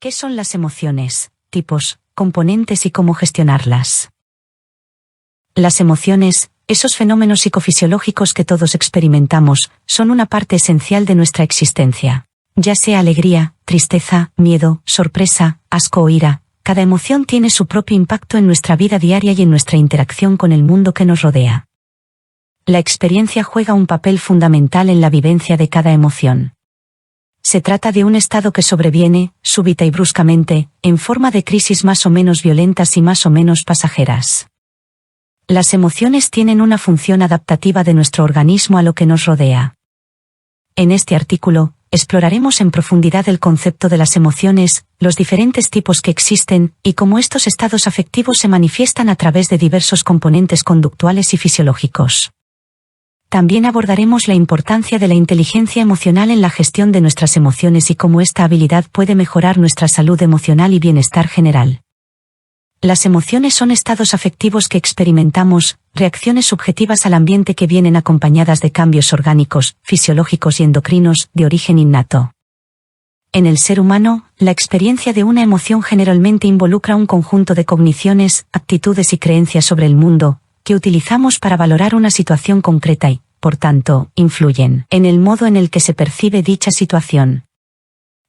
¿Qué son las emociones, tipos, componentes y cómo gestionarlas? Las emociones, esos fenómenos psicofisiológicos que todos experimentamos, son una parte esencial de nuestra existencia. Ya sea alegría, tristeza, miedo, sorpresa, asco o ira, cada emoción tiene su propio impacto en nuestra vida diaria y en nuestra interacción con el mundo que nos rodea. La experiencia juega un papel fundamental en la vivencia de cada emoción. Se trata de un estado que sobreviene, súbita y bruscamente, en forma de crisis más o menos violentas y más o menos pasajeras. Las emociones tienen una función adaptativa de nuestro organismo a lo que nos rodea. En este artículo, exploraremos en profundidad el concepto de las emociones, los diferentes tipos que existen, y cómo estos estados afectivos se manifiestan a través de diversos componentes conductuales y fisiológicos. También abordaremos la importancia de la inteligencia emocional en la gestión de nuestras emociones y cómo esta habilidad puede mejorar nuestra salud emocional y bienestar general. Las emociones son estados afectivos que experimentamos, reacciones subjetivas al ambiente que vienen acompañadas de cambios orgánicos, fisiológicos y endocrinos, de origen innato. En el ser humano, la experiencia de una emoción generalmente involucra un conjunto de cogniciones, actitudes y creencias sobre el mundo, que utilizamos para valorar una situación concreta y, por tanto, influyen en el modo en el que se percibe dicha situación.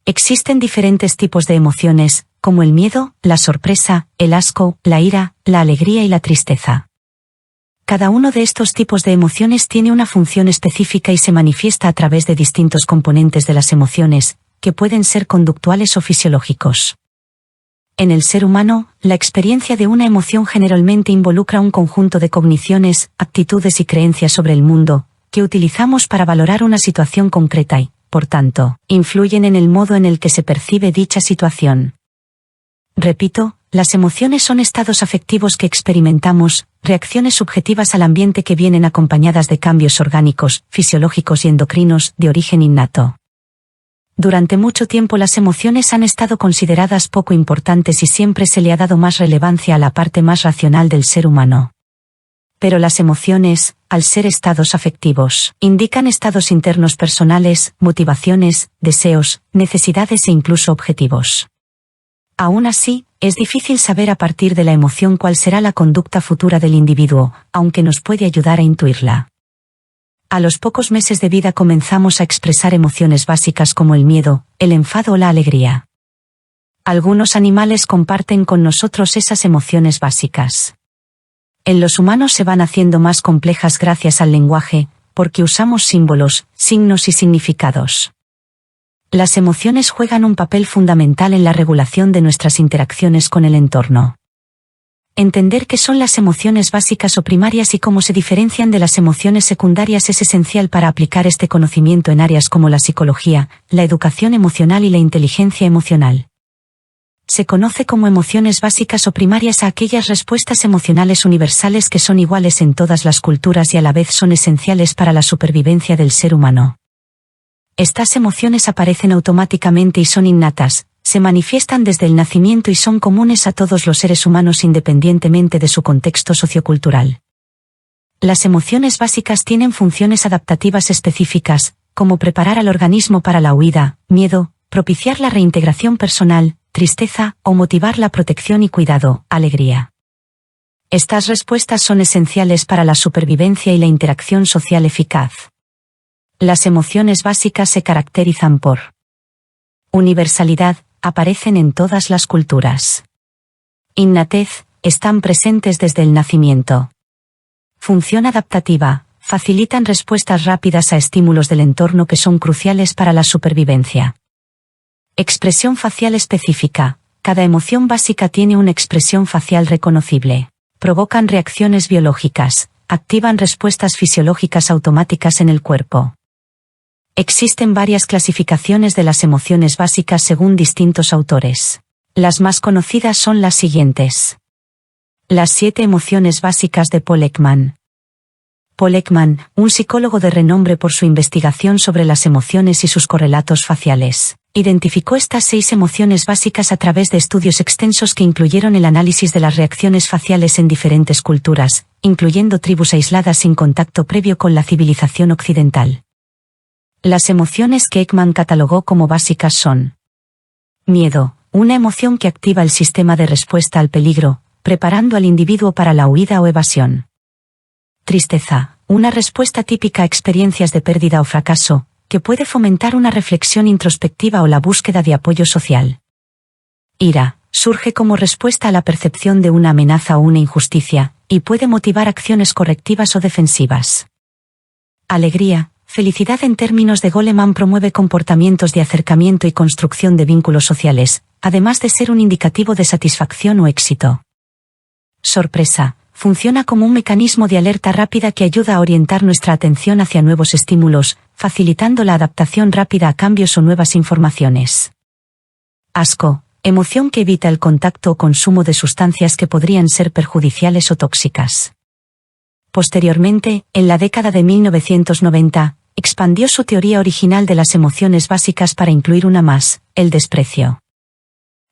Existen diferentes tipos de emociones, como el miedo, la sorpresa, el asco, la ira, la alegría y la tristeza. Cada uno de estos tipos de emociones tiene una función específica y se manifiesta a través de distintos componentes de las emociones, que pueden ser conductuales o fisiológicos. En el ser humano, la experiencia de una emoción generalmente involucra un conjunto de cogniciones, actitudes y creencias sobre el mundo, que utilizamos para valorar una situación concreta y, por tanto, influyen en el modo en el que se percibe dicha situación. Repito, las emociones son estados afectivos que experimentamos, reacciones subjetivas al ambiente que vienen acompañadas de cambios orgánicos, fisiológicos y endocrinos, de origen innato. Durante mucho tiempo las emociones han estado consideradas poco importantes y siempre se le ha dado más relevancia a la parte más racional del ser humano. Pero las emociones, al ser estados afectivos, indican estados internos personales, motivaciones, deseos, necesidades e incluso objetivos. Aún así, es difícil saber a partir de la emoción cuál será la conducta futura del individuo, aunque nos puede ayudar a intuirla. A los pocos meses de vida comenzamos a expresar emociones básicas como el miedo, el enfado o la alegría. Algunos animales comparten con nosotros esas emociones básicas. En los humanos se van haciendo más complejas gracias al lenguaje, porque usamos símbolos, signos y significados. Las emociones juegan un papel fundamental en la regulación de nuestras interacciones con el entorno. Entender qué son las emociones básicas o primarias y cómo se diferencian de las emociones secundarias es esencial para aplicar este conocimiento en áreas como la psicología, la educación emocional y la inteligencia emocional. Se conoce como emociones básicas o primarias a aquellas respuestas emocionales universales que son iguales en todas las culturas y a la vez son esenciales para la supervivencia del ser humano. Estas emociones aparecen automáticamente y son innatas, se manifiestan desde el nacimiento y son comunes a todos los seres humanos independientemente de su contexto sociocultural. Las emociones básicas tienen funciones adaptativas específicas, como preparar al organismo para la huida, miedo, propiciar la reintegración personal, tristeza, o motivar la protección y cuidado, alegría. Estas respuestas son esenciales para la supervivencia y la interacción social eficaz. Las emociones básicas se caracterizan por universalidad, aparecen en todas las culturas. Innatez, están presentes desde el nacimiento. Función adaptativa, facilitan respuestas rápidas a estímulos del entorno que son cruciales para la supervivencia. Expresión facial específica, cada emoción básica tiene una expresión facial reconocible. Provocan reacciones biológicas, activan respuestas fisiológicas automáticas en el cuerpo. Existen varias clasificaciones de las emociones básicas según distintos autores. Las más conocidas son las siguientes. Las 7 emociones básicas de Paul Ekman. Paul Ekman, un psicólogo de renombre por su investigación sobre las emociones y sus correlatos faciales, identificó estas 6 emociones básicas a través de estudios extensos que incluyeron el análisis de las reacciones faciales en diferentes culturas, incluyendo tribus aisladas sin contacto previo con la civilización occidental. Las emociones que Ekman catalogó como básicas son: miedo, una emoción que activa el sistema de respuesta al peligro, preparando al individuo para la huida o evasión. Tristeza, una respuesta típica a experiencias de pérdida o fracaso, que puede fomentar una reflexión introspectiva o la búsqueda de apoyo social. Ira, surge como respuesta a la percepción de una amenaza o una injusticia, y puede motivar acciones correctivas o defensivas. Alegría, felicidad en términos de Goleman promueve comportamientos de acercamiento y construcción de vínculos sociales, además de ser un indicativo de satisfacción o éxito. Sorpresa, funciona como un mecanismo de alerta rápida que ayuda a orientar nuestra atención hacia nuevos estímulos, facilitando la adaptación rápida a cambios o nuevas informaciones. Asco, emoción que evita el contacto o consumo de sustancias que podrían ser perjudiciales o tóxicas. Posteriormente, en la década de 1990, expandió su teoría original de las emociones básicas para incluir una más, el desprecio.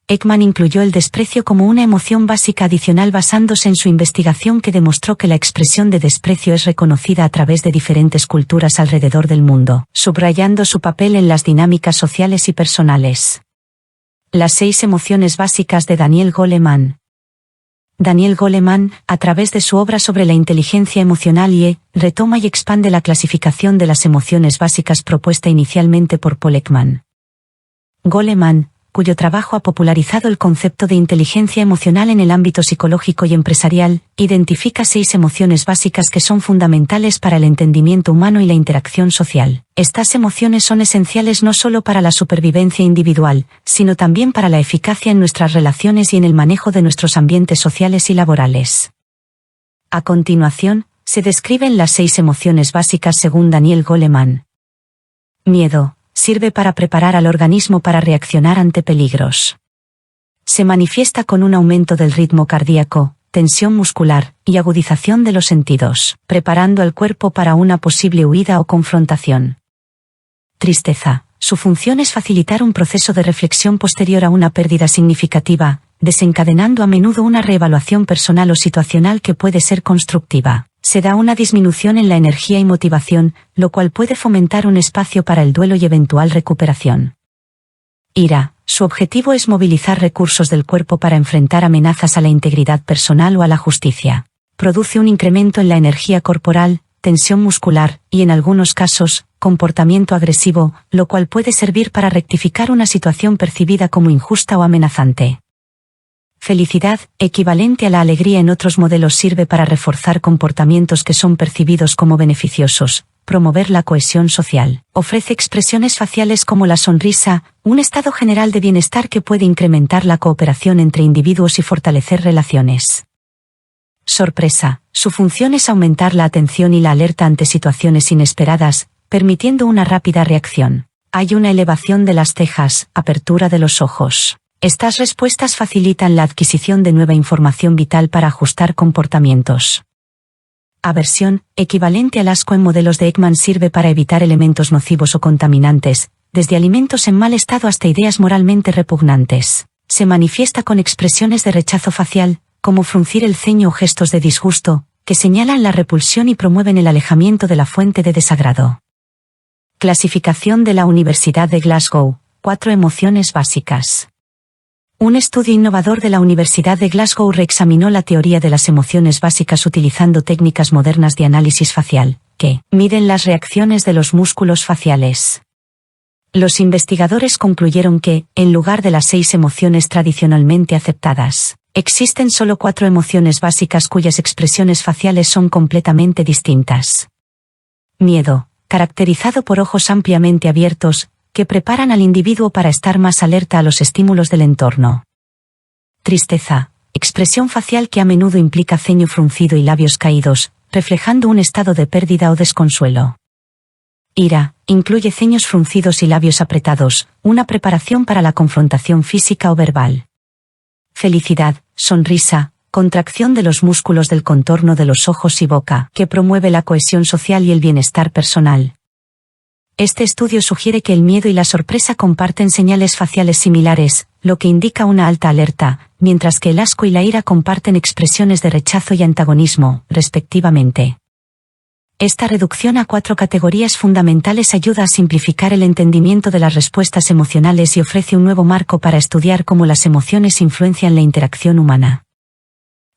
Ekman incluyó el desprecio como una emoción básica adicional basándose en su investigación que demostró que la expresión de desprecio es reconocida a través de diferentes culturas alrededor del mundo, subrayando su papel en las dinámicas sociales y personales. Las 6 emociones básicas de Daniel Goleman. Daniel Goleman, a través de su obra sobre la inteligencia emocional retoma y expande la clasificación de las emociones básicas propuesta inicialmente por Paul Ekman. Goleman, cuyo trabajo ha popularizado el concepto de inteligencia emocional en el ámbito psicológico y empresarial, identifica 6 emociones básicas que son fundamentales para el entendimiento humano y la interacción social. Estas emociones son esenciales no solo para la supervivencia individual, sino también para la eficacia en nuestras relaciones y en el manejo de nuestros ambientes sociales y laborales. A continuación, se describen las 6 emociones básicas según Daniel Goleman. Miedo. Sirve para preparar al organismo para reaccionar ante peligros. Se manifiesta con un aumento del ritmo cardíaco, tensión muscular y agudización de los sentidos, preparando al cuerpo para una posible huida o confrontación. Tristeza. Su función es facilitar un proceso de reflexión posterior a una pérdida significativa, desencadenando a menudo una reevaluación personal o situacional que puede ser constructiva. Se da una disminución en la energía y motivación, lo cual puede fomentar un espacio para el duelo y eventual recuperación. Ira. Su objetivo es movilizar recursos del cuerpo para enfrentar amenazas a la integridad personal o a la justicia. Produce un incremento en la energía corporal, tensión muscular, y en algunos casos, comportamiento agresivo, lo cual puede servir para rectificar una situación percibida como injusta o amenazante. Felicidad, equivalente a la alegría en otros modelos, sirve para reforzar comportamientos que son percibidos como beneficiosos, promover la cohesión social. Ofrece expresiones faciales como la sonrisa, un estado general de bienestar que puede incrementar la cooperación entre individuos y fortalecer relaciones. Sorpresa. Su función es aumentar la atención y la alerta ante situaciones inesperadas, permitiendo una rápida reacción. Hay una elevación de las cejas, apertura de los ojos. Estas respuestas facilitan la adquisición de nueva información vital para ajustar comportamientos. Aversión, equivalente al asco en modelos de Ekman, sirve para evitar elementos nocivos o contaminantes, desde alimentos en mal estado hasta ideas moralmente repugnantes. Se manifiesta con expresiones de rechazo facial, como fruncir el ceño o gestos de disgusto, que señalan la repulsión y promueven el alejamiento de la fuente de desagrado. Clasificación de la Universidad de Glasgow. 4 emociones básicas. Un estudio innovador de la Universidad de Glasgow reexaminó la teoría de las emociones básicas utilizando técnicas modernas de análisis facial, que miden las reacciones de los músculos faciales. Los investigadores concluyeron que, en lugar de las 6 emociones tradicionalmente aceptadas, existen solo 4 emociones básicas cuyas expresiones faciales son completamente distintas. Miedo, caracterizado por ojos ampliamente abiertos, que preparan al individuo para estar más alerta a los estímulos del entorno. Tristeza, expresión facial que a menudo implica ceño fruncido y labios caídos, reflejando un estado de pérdida o desconsuelo. Ira, incluye ceños fruncidos y labios apretados, una preparación para la confrontación física o verbal. Felicidad, sonrisa, contracción de los músculos del contorno de los ojos y boca, que promueve la cohesión social y el bienestar personal. Este estudio sugiere que el miedo y la sorpresa comparten señales faciales similares, lo que indica una alta alerta, mientras que el asco y la ira comparten expresiones de rechazo y antagonismo, respectivamente. Esta reducción a 4 categorías fundamentales ayuda a simplificar el entendimiento de las respuestas emocionales y ofrece un nuevo marco para estudiar cómo las emociones influencian la interacción humana.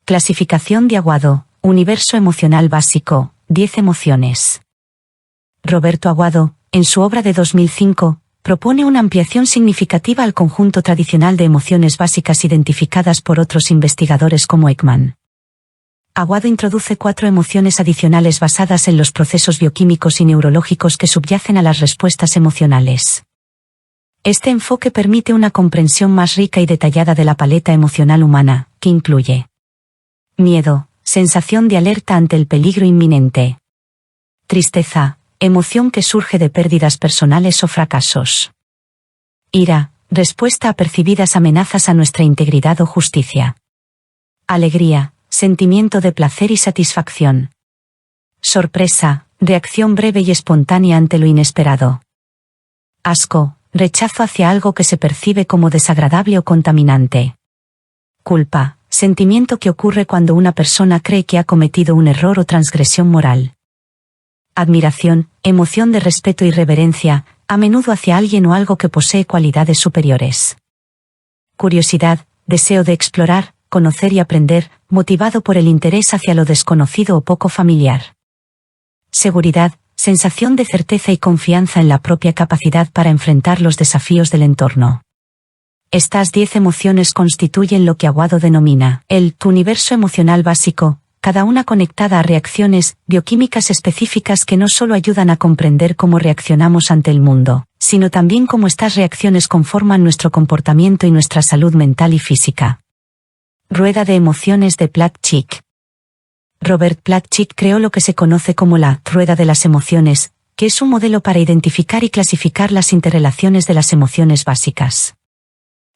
Clasificación de Aguado, Universo emocional básico, 10 emociones. Roberto Aguado, en su obra de 2005, propone una ampliación significativa al conjunto tradicional de emociones básicas identificadas por otros investigadores como Ekman. Aguado introduce 4 emociones adicionales basadas en los procesos bioquímicos y neurológicos que subyacen a las respuestas emocionales. Este enfoque permite una comprensión más rica y detallada de la paleta emocional humana, que incluye miedo, sensación de alerta ante el peligro inminente. Tristeza, emoción que surge de pérdidas personales o fracasos. Ira, respuesta a percibidas amenazas a nuestra integridad o justicia. Alegría, sentimiento de placer y satisfacción. Sorpresa, reacción breve y espontánea ante lo inesperado. Asco, rechazo hacia algo que se percibe como desagradable o contaminante. Culpa, sentimiento que ocurre cuando una persona cree que ha cometido un error o transgresión moral. Admiración, emoción de respeto y reverencia, a menudo hacia alguien o algo que posee cualidades superiores. Curiosidad, deseo de explorar, conocer y aprender, motivado por el interés hacia lo desconocido o poco familiar. Seguridad, sensación de certeza y confianza en la propia capacidad para enfrentar los desafíos del entorno. Estas 10 emociones constituyen lo que Aguado denomina tu universo emocional básico, cada una conectada a reacciones bioquímicas específicas que no solo ayudan a comprender cómo reaccionamos ante el mundo, sino también cómo estas reacciones conforman nuestro comportamiento y nuestra salud mental y física. Rueda de emociones de Plutchik. Robert Plutchik creó lo que se conoce como la rueda de las emociones, que es un modelo para identificar y clasificar las interrelaciones de las emociones básicas.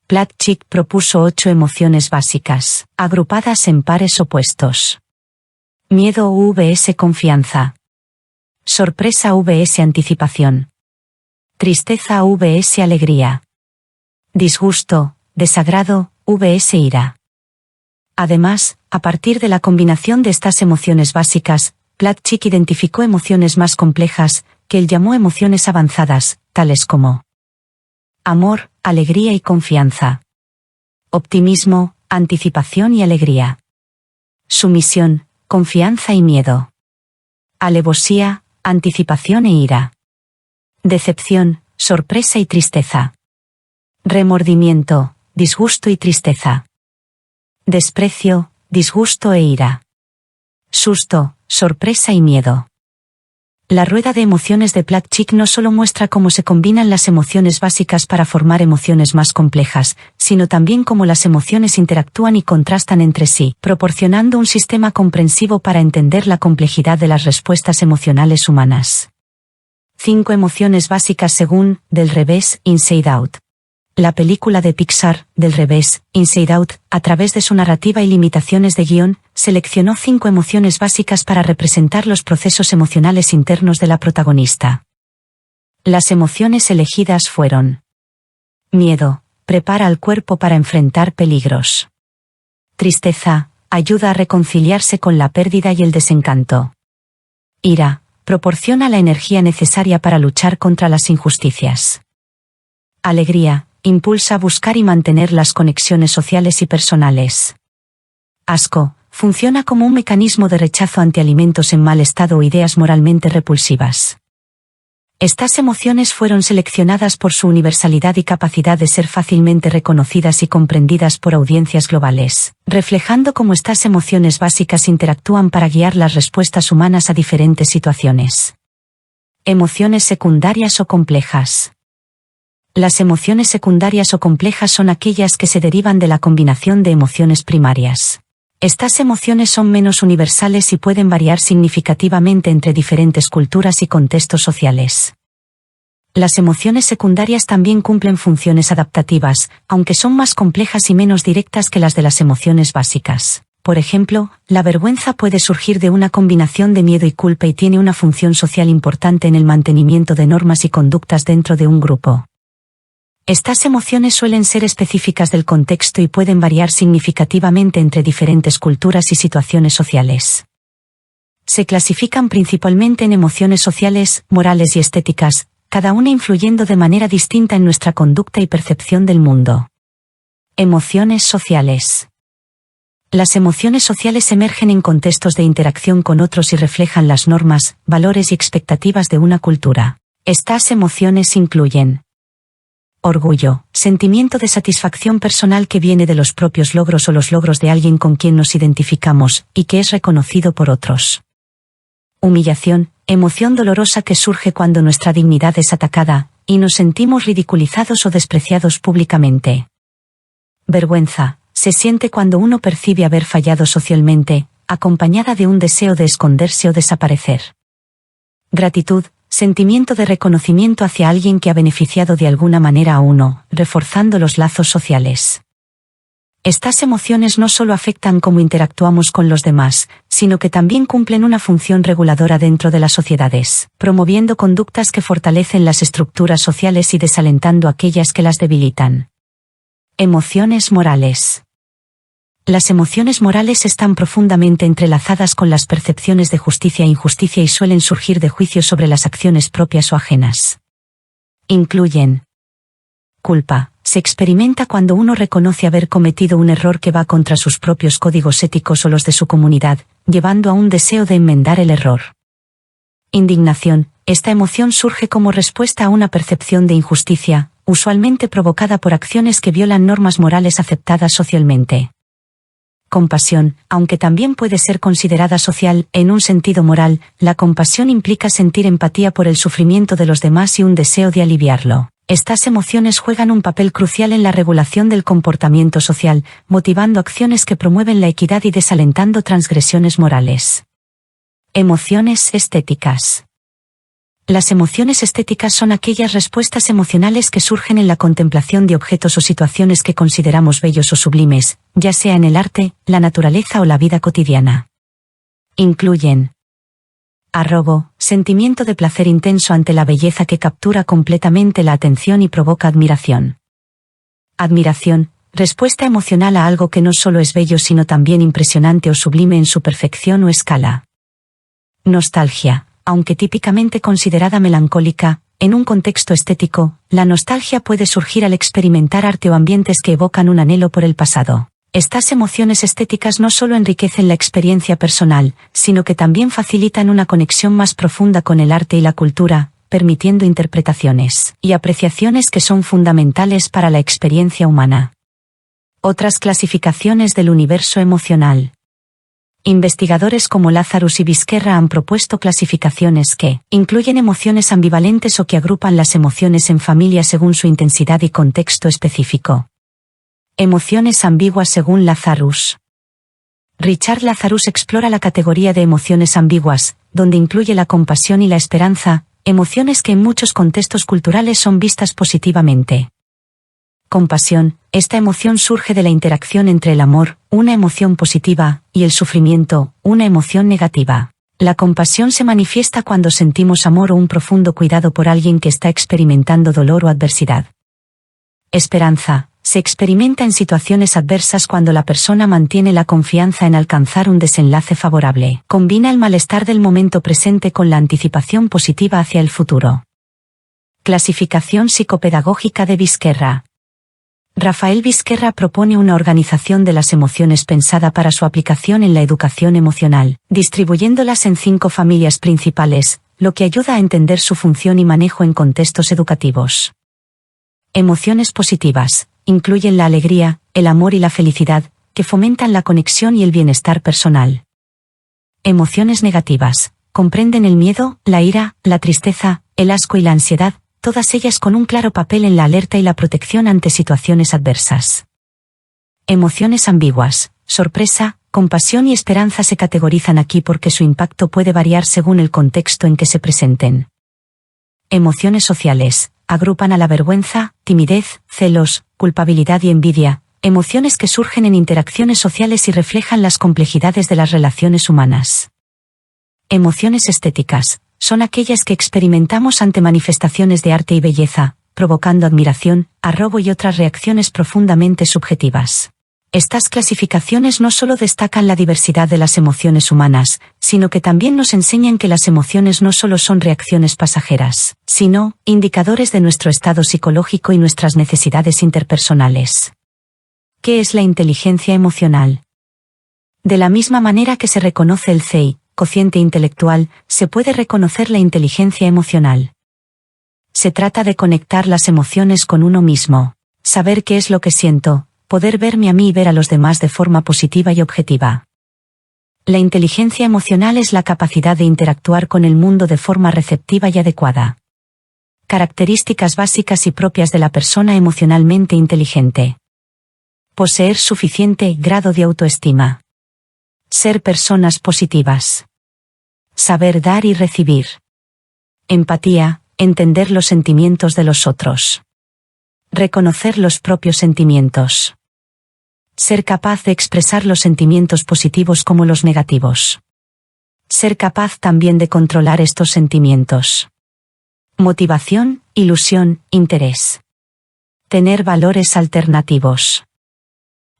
Plutchik propuso 8 emociones básicas, agrupadas en pares opuestos. Miedo vs confianza. Sorpresa vs anticipación. Tristeza vs alegría. Disgusto, desagrado, vs ira. Además, a partir de la combinación de estas emociones básicas, Plutchik identificó emociones más complejas, que él llamó emociones avanzadas, tales como amor, alegría y confianza. Optimismo, anticipación y alegría. Sumisión, confianza y miedo. Alevosía, anticipación e ira. Decepción, sorpresa y tristeza. Remordimiento, disgusto y tristeza. Desprecio, disgusto e ira. Susto, sorpresa y miedo. La rueda de emociones de Plutchik no solo muestra cómo se combinan las emociones básicas para formar emociones más complejas, sino también cómo las emociones interactúan y contrastan entre sí, proporcionando un sistema comprensivo para entender la complejidad de las respuestas emocionales humanas. 5 emociones básicas según Del revés, Inside Out. La película de Pixar, Del revés, Inside Out, a través de su narrativa y limitaciones de guión, seleccionó 5 emociones básicas para representar los procesos emocionales internos de la protagonista. Las emociones elegidas fueron: miedo, prepara al cuerpo para enfrentar peligros. Tristeza, ayuda a reconciliarse con la pérdida y el desencanto. Ira, proporciona la energía necesaria para luchar contra las injusticias. Alegría, impulsa a buscar y mantener las conexiones sociales y personales. Asco, funciona como un mecanismo de rechazo ante alimentos en mal estado o ideas moralmente repulsivas. Estas emociones fueron seleccionadas por su universalidad y capacidad de ser fácilmente reconocidas y comprendidas por audiencias globales, reflejando cómo estas emociones básicas interactúan para guiar las respuestas humanas a diferentes situaciones. Emociones secundarias o complejas. Las emociones secundarias o complejas son aquellas que se derivan de la combinación de emociones primarias. Estas emociones son menos universales y pueden variar significativamente entre diferentes culturas y contextos sociales. Las emociones secundarias también cumplen funciones adaptativas, aunque son más complejas y menos directas que las de las emociones básicas. Por ejemplo, la vergüenza puede surgir de una combinación de miedo y culpa y tiene una función social importante en el mantenimiento de normas y conductas dentro de un grupo. Estas emociones suelen ser específicas del contexto y pueden variar significativamente entre diferentes culturas y situaciones sociales. Se clasifican principalmente en emociones sociales, morales y estéticas, cada una influyendo de manera distinta en nuestra conducta y percepción del mundo. Emociones sociales. Las emociones sociales emergen en contextos de interacción con otros y reflejan las normas, valores y expectativas de una cultura. Estas emociones incluyen orgullo, sentimiento de satisfacción personal que viene de los propios logros o los logros de alguien con quien nos identificamos, y que es reconocido por otros. Humillación, emoción dolorosa que surge cuando nuestra dignidad es atacada, y nos sentimos ridiculizados o despreciados públicamente. Vergüenza, se siente cuando uno percibe haber fallado socialmente, acompañada de un deseo de esconderse o desaparecer. Gratitud, sentimiento de reconocimiento hacia alguien que ha beneficiado de alguna manera a uno, reforzando los lazos sociales. Estas emociones no solo afectan cómo interactuamos con los demás, sino que también cumplen una función reguladora dentro de las sociedades, promoviendo conductas que fortalecen las estructuras sociales y desalentando aquellas que las debilitan. Emociones morales. Las emociones morales están profundamente entrelazadas con las percepciones de justicia e injusticia y suelen surgir de juicios sobre las acciones propias o ajenas. Incluyen culpa. Se experimenta cuando uno reconoce haber cometido un error que va contra sus propios códigos éticos o los de su comunidad, llevando a un deseo de enmendar el error. Indignación. Esta emoción surge como respuesta a una percepción de injusticia, usualmente provocada por acciones que violan normas morales aceptadas socialmente. Compasión, aunque también puede ser considerada social, en un sentido moral, la compasión implica sentir empatía por el sufrimiento de los demás y un deseo de aliviarlo. Estas emociones juegan un papel crucial en la regulación del comportamiento social, motivando acciones que promueven la equidad y desalentando transgresiones morales. Emociones estéticas. Las emociones estéticas son aquellas respuestas emocionales que surgen en la contemplación de objetos o situaciones que consideramos bellos o sublimes, ya sea en el arte, la naturaleza o la vida cotidiana. Incluyen arrobo, sentimiento de placer intenso ante la belleza que captura completamente la atención y provoca admiración. Admiración, respuesta emocional a algo que no solo es bello sino también impresionante o sublime en su perfección o escala. Nostalgia. Aunque típicamente considerada melancólica, en un contexto estético, la nostalgia puede surgir al experimentar arte o ambientes que evocan un anhelo por el pasado. Estas emociones estéticas no solo enriquecen la experiencia personal, sino que también facilitan una conexión más profunda con el arte y la cultura, permitiendo interpretaciones y apreciaciones que son fundamentales para la experiencia humana. Otras clasificaciones del universo emocional. Investigadores como Lazarus y Vizquerra han propuesto clasificaciones que incluyen emociones ambivalentes o que agrupan las emociones en familia según su intensidad y contexto específico. Emociones ambiguas según Lazarus. Richard Lazarus explora la categoría de emociones ambiguas, donde incluye la compasión y la esperanza, emociones que en muchos contextos culturales son vistas positivamente. Compasión. Esta emoción surge de la interacción entre el amor, una emoción positiva, y el sufrimiento, una emoción negativa. La compasión se manifiesta cuando sentimos amor o un profundo cuidado por alguien que está experimentando dolor o adversidad. Esperanza. Se experimenta en situaciones adversas cuando la persona mantiene la confianza en alcanzar un desenlace favorable. Combina el malestar del momento presente con la anticipación positiva hacia el futuro. Clasificación psicopedagógica de Vizquerra. Rafael Vizquerra propone una organización de las emociones pensada para su aplicación en la educación emocional, distribuyéndolas en 5 familias principales, lo que ayuda a entender su función y manejo en contextos educativos. Emociones positivas. Incluyen la alegría, el amor y la felicidad, que fomentan la conexión y el bienestar personal. Emociones negativas. Comprenden el miedo, la ira, la tristeza, el asco y la ansiedad, todas ellas con un claro papel en la alerta y la protección ante situaciones adversas. Emociones ambiguas. Sorpresa, compasión y esperanza se categorizan aquí porque su impacto puede variar según el contexto en que se presenten. Emociones sociales. Agrupan a la vergüenza, timidez, celos, culpabilidad y envidia, emociones que surgen en interacciones sociales y reflejan las complejidades de las relaciones humanas. Emociones estéticas. Son aquellas que experimentamos ante manifestaciones de arte y belleza, provocando admiración, arrobo y otras reacciones profundamente subjetivas. Estas clasificaciones no solo destacan la diversidad de las emociones humanas, sino que también nos enseñan que las emociones no solo son reacciones pasajeras, sino indicadores de nuestro estado psicológico y nuestras necesidades interpersonales. ¿Qué es la inteligencia emocional? De la misma manera que se reconoce el CI, cociente intelectual, se puede reconocer la inteligencia emocional. Se trata de conectar las emociones con uno mismo, saber qué es lo que siento, poder verme a mí y ver a los demás de forma positiva y objetiva. La inteligencia emocional es la capacidad de interactuar con el mundo de forma receptiva y adecuada. Características básicas y propias de la persona emocionalmente inteligente. Poseer suficiente grado de autoestima. Ser personas positivas. Saber dar y recibir. Empatía, entender los sentimientos de los otros. Reconocer los propios sentimientos. Ser capaz de expresar los sentimientos positivos como los negativos. Ser capaz también de controlar estos sentimientos. Motivación, ilusión, interés. Tener valores alternativos.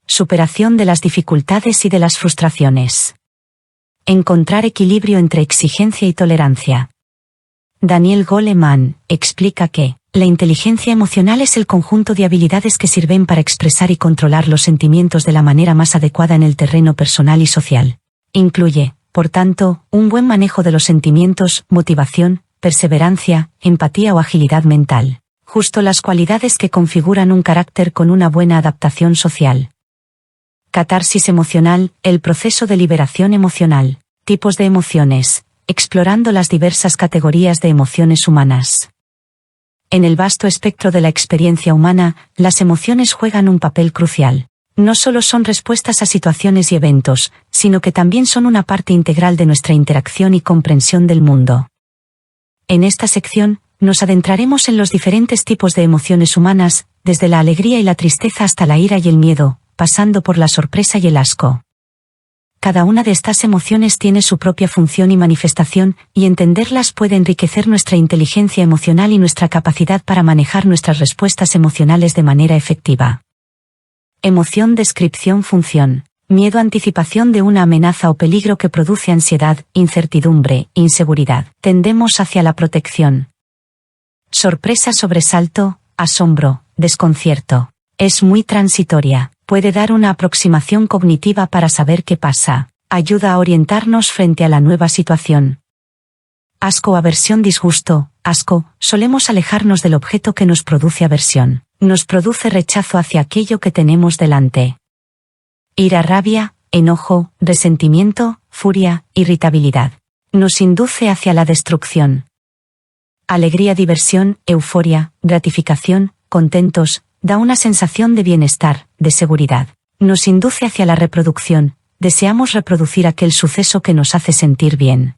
Superación de las dificultades y de las frustraciones. Encontrar equilibrio entre exigencia y tolerancia. Daniel Goleman explica que la inteligencia emocional es el conjunto de habilidades que sirven para expresar y controlar los sentimientos de la manera más adecuada en el terreno personal y social. Incluye, por tanto, un buen manejo de los sentimientos, motivación, perseverancia, empatía o agilidad mental. Justo las cualidades que configuran un carácter con una buena adaptación social. Catarsis emocional, el proceso de liberación emocional. Tipos de emociones, explorando las diversas categorías de emociones humanas. En el vasto espectro de la experiencia humana, las emociones juegan un papel crucial. No solo son respuestas a situaciones y eventos, sino que también son una parte integral de nuestra interacción y comprensión del mundo. En esta sección, nos adentraremos en los diferentes tipos de emociones humanas, desde la alegría y la tristeza hasta la ira y el miedo, pasando por la sorpresa y el asco. Cada una de estas emociones tiene su propia función y manifestación, y entenderlas puede enriquecer nuestra inteligencia emocional y nuestra capacidad para manejar nuestras respuestas emocionales de manera efectiva. Emoción, descripción, función. Miedo, anticipación de una amenaza o peligro que produce ansiedad, incertidumbre, inseguridad. Tendemos hacia la protección. Sorpresa, sobresalto, asombro, desconcierto. Es muy transitoria. Puede dar una aproximación cognitiva para saber qué pasa. Ayuda a orientarnos frente a la nueva situación. Asco, aversión, disgusto. Asco, solemos alejarnos del objeto que nos produce aversión. Nos produce rechazo hacia aquello que tenemos delante. Ira, rabia, enojo, resentimiento, furia, irritabilidad. Nos induce hacia la destrucción. Alegría, diversión, euforia, gratificación, contentos. Da una sensación de bienestar, de seguridad. Nos induce hacia la reproducción, deseamos reproducir aquel suceso que nos hace sentir bien.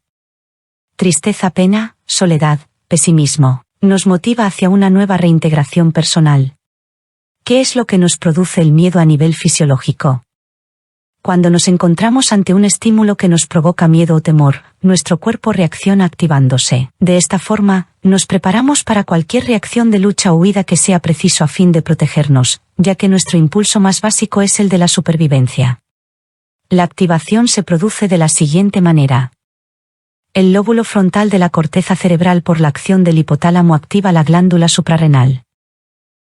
Tristeza, pena, soledad, pesimismo. Nos motiva hacia una nueva reintegración personal. ¿Qué es lo que nos produce el miedo a nivel fisiológico? Cuando nos encontramos ante un estímulo que nos provoca miedo o temor, nuestro cuerpo reacciona activándose. De esta forma, nos preparamos para cualquier reacción de lucha o huida que sea preciso a fin de protegernos, ya que nuestro impulso más básico es el de la supervivencia. La activación se produce de la siguiente manera. El lóbulo frontal de la corteza cerebral por la acción del hipotálamo activa la glándula suprarrenal.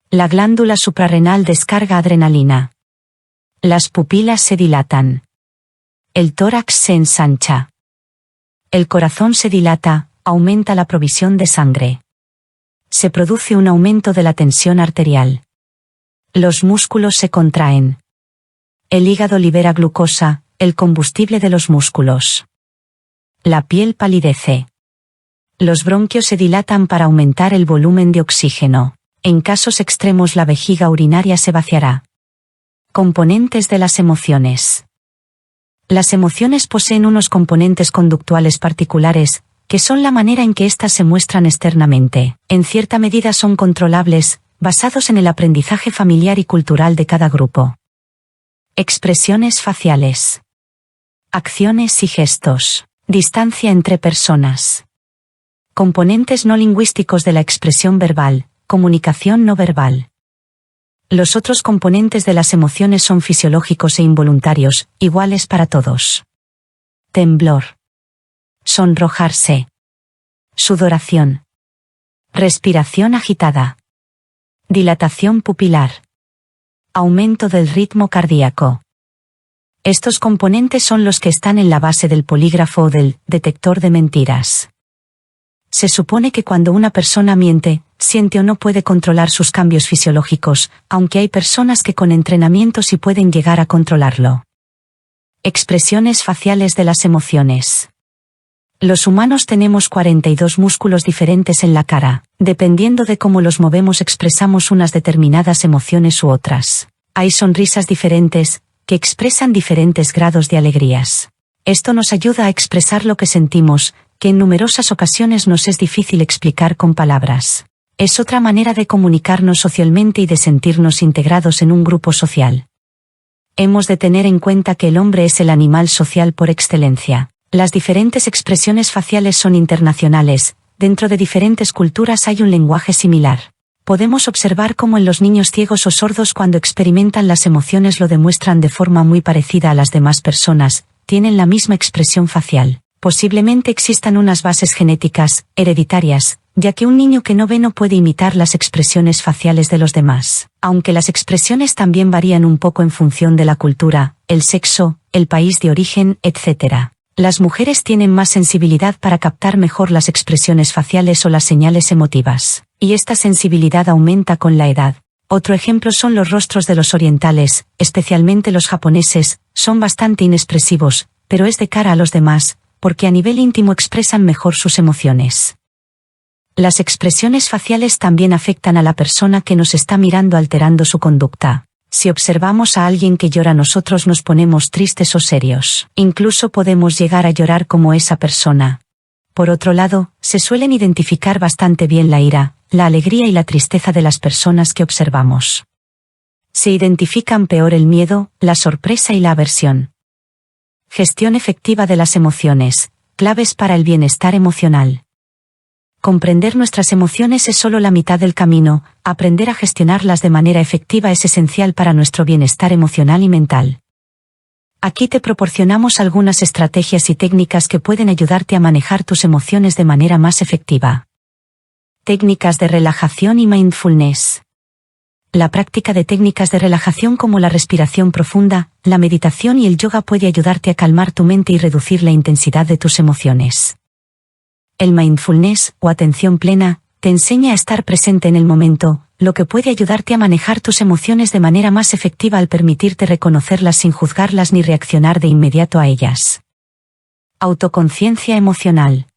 La glándula suprarrenal descarga adrenalina. Las pupilas se dilatan. El tórax se ensancha. El corazón se dilata, aumenta la provisión de sangre. Se produce un aumento de la tensión arterial. Los músculos se contraen. El hígado libera glucosa, el combustible de los músculos. La piel palidece. Los bronquios se dilatan para aumentar el volumen de oxígeno. En casos extremos la vejiga urinaria se vaciará. Componentes de las emociones. Las emociones poseen unos componentes conductuales particulares, que son la manera en que éstas se muestran externamente. En cierta medida son controlables, basados en el aprendizaje familiar y cultural de cada grupo. Expresiones faciales. Acciones y gestos. Distancia entre personas. Componentes no lingüísticos de la expresión verbal, comunicación no verbal. Los otros componentes de las emociones son fisiológicos e involuntarios, iguales para todos. Temblor. Sonrojarse. Sudoración. Respiración agitada. Dilatación pupilar. Aumento del ritmo cardíaco. Estos componentes son los que están en la base del polígrafo o del detector de mentiras. Se supone que cuando una persona miente, siente o no puede controlar sus cambios fisiológicos, aunque hay personas que con entrenamiento sí pueden llegar a controlarlo. Expresiones faciales de las emociones. Los humanos tenemos 42 músculos diferentes en la cara. Dependiendo de cómo los movemos expresamos unas determinadas emociones u otras. Hay sonrisas diferentes, que expresan diferentes grados de alegrías. Esto nos ayuda a expresar lo que sentimos, que en numerosas ocasiones nos es difícil explicar con palabras. Es otra manera de comunicarnos socialmente y de sentirnos integrados en un grupo social. Hemos de tener en cuenta que el hombre es el animal social por excelencia. Las diferentes expresiones faciales son internacionales, dentro de diferentes culturas hay un lenguaje similar. Podemos observar cómo en los niños ciegos o sordos cuando experimentan las emociones lo demuestran de forma muy parecida a las demás personas, tienen la misma expresión facial. Posiblemente existan unas bases genéticas, hereditarias, ya que un niño que no ve no puede imitar las expresiones faciales de los demás. Aunque las expresiones también varían un poco en función de la cultura, el sexo, el país de origen, etc. Las mujeres tienen más sensibilidad para captar mejor las expresiones faciales o las señales emotivas, y esta sensibilidad aumenta con la edad. Otro ejemplo son los rostros de los orientales, especialmente los japoneses, son bastante inexpresivos, pero es de cara a los demás, porque a nivel íntimo expresan mejor sus emociones. Las expresiones faciales también afectan a la persona que nos está mirando alterando su conducta. Si observamos a alguien que llora nosotros nos ponemos tristes o serios. Incluso podemos llegar a llorar como esa persona. Por otro lado, se suelen identificar bastante bien la ira, la alegría y la tristeza de las personas que observamos. Se identifican peor el miedo, la sorpresa y la aversión. Gestión efectiva de las emociones, claves para el bienestar emocional. Comprender nuestras emociones es solo la mitad del camino, aprender a gestionarlas de manera efectiva es esencial para nuestro bienestar emocional y mental. Aquí te proporcionamos algunas estrategias y técnicas que pueden ayudarte a manejar tus emociones de manera más efectiva. Técnicas de relajación y mindfulness. La práctica de técnicas de relajación como la respiración profunda, la meditación y el yoga puede ayudarte a calmar tu mente y reducir la intensidad de tus emociones. El mindfulness, o atención plena, te enseña a estar presente en el momento, lo que puede ayudarte a manejar tus emociones de manera más efectiva al permitirte reconocerlas sin juzgarlas ni reaccionar de inmediato a ellas. Autoconciencia emocional.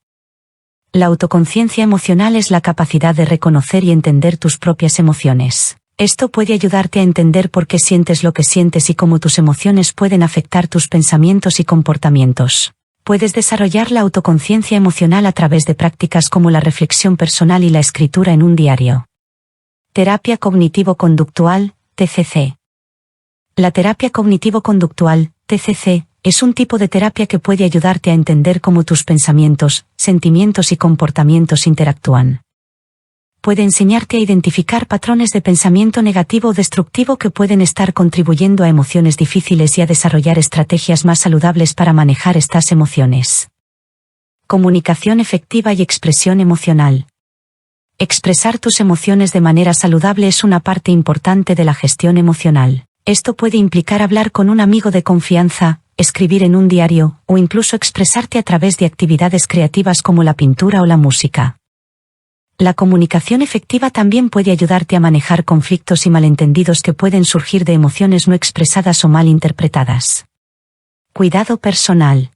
La autoconciencia emocional es la capacidad de reconocer y entender tus propias emociones. Esto puede ayudarte a entender por qué sientes lo que sientes y cómo tus emociones pueden afectar tus pensamientos y comportamientos. Puedes desarrollar la autoconciencia emocional a través de prácticas como la reflexión personal y la escritura en un diario. Terapia cognitivo-conductual, TCC. La terapia cognitivo-conductual, TCC, es un tipo de terapia que puede ayudarte a entender cómo tus pensamientos, sentimientos y comportamientos interactúan. Puede enseñarte a identificar patrones de pensamiento negativo o destructivo que pueden estar contribuyendo a emociones difíciles y a desarrollar estrategias más saludables para manejar estas emociones. Comunicación efectiva y expresión emocional. Expresar tus emociones de manera saludable es una parte importante de la gestión emocional. Esto puede implicar hablar con un amigo de confianza, escribir en un diario, o incluso expresarte a través de actividades creativas como la pintura o la música. La comunicación efectiva también puede ayudarte a manejar conflictos y malentendidos que pueden surgir de emociones no expresadas o mal interpretadas. Cuidado personal.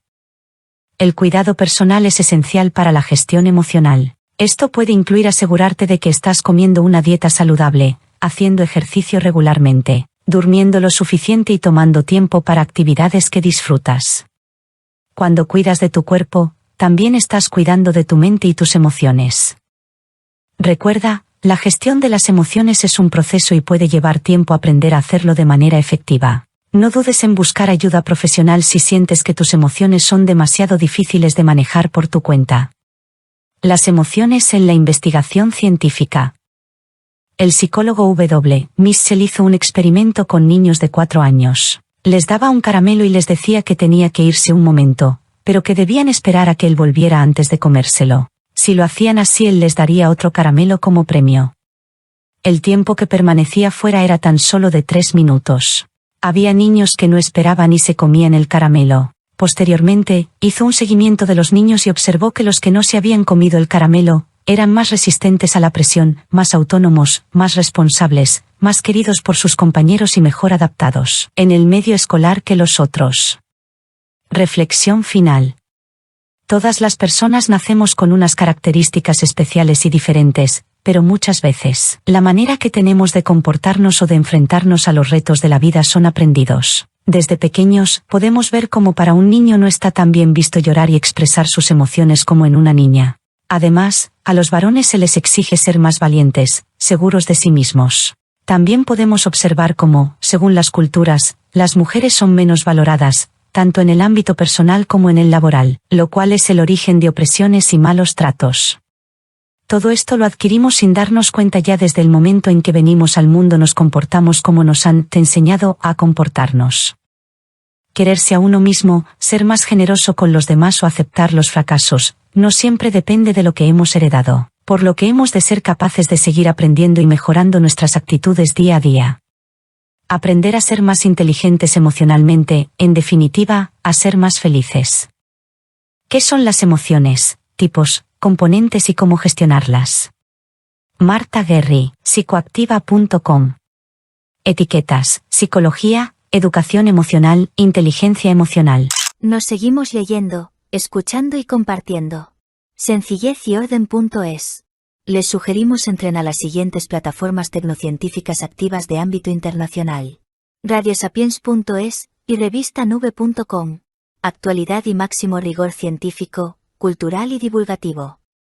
El cuidado personal es esencial para la gestión emocional. Esto puede incluir asegurarte de que estás comiendo una dieta saludable, haciendo ejercicio regularmente, durmiendo lo suficiente y tomando tiempo para actividades que disfrutas. Cuando cuidas de tu cuerpo, también estás cuidando de tu mente y tus emociones. Recuerda, la gestión de las emociones es un proceso y puede llevar tiempo aprender a hacerlo de manera efectiva. No dudes en buscar ayuda profesional si sientes que tus emociones son demasiado difíciles de manejar por tu cuenta. Las emociones en la investigación científica. El psicólogo W. Mitchell hizo un experimento con niños de 4 años. Les daba un caramelo y les decía que tenía que irse un momento, pero que debían esperar a que él volviera antes de comérselo. Si lo hacían así, él les daría otro caramelo como premio. El tiempo que permanecía fuera era tan solo de 3 minutos. Había niños que no esperaban y se comían el caramelo. Posteriormente, hizo un seguimiento de los niños y observó que los que no se habían comido el caramelo eran más resistentes a la presión, más autónomos, más responsables, más queridos por sus compañeros y mejor adaptados en el medio escolar que los otros. Reflexión final. Todas las personas nacemos con unas características especiales y diferentes, pero muchas veces, la manera que tenemos de comportarnos o de enfrentarnos a los retos de la vida son aprendidos. Desde pequeños, podemos ver cómo para un niño no está tan bien visto llorar y expresar sus emociones como en una niña. Además, a los varones se les exige ser más valientes, seguros de sí mismos. También podemos observar cómo, según las culturas, las mujeres son menos valoradas, tanto en el ámbito personal como en el laboral, lo cual es el origen de opresiones y malos tratos. Todo esto lo adquirimos sin darnos cuenta ya desde el momento en que venimos al mundo. Nos comportamos como nos han enseñado a comportarnos. Quererse a uno mismo, ser más generoso con los demás o aceptar los fracasos, no siempre depende de lo que hemos heredado, por lo que hemos de ser capaces de seguir aprendiendo y mejorando nuestras actitudes día a día. Aprender a ser más inteligentes emocionalmente, en definitiva, a ser más felices. ¿Qué son las emociones, tipos, componentes y cómo gestionarlas? Marta Guerri, psicoactiva.com. Etiquetas: psicología, educación emocional, inteligencia emocional. Nos seguimos leyendo, escuchando y compartiendo. Sencillez y orden.es. Les sugerimos entren a las siguientes plataformas tecnocientíficas activas de ámbito internacional: radiosapiens.es y revistanube.com. Actualidad y máximo rigor científico, cultural y divulgativo.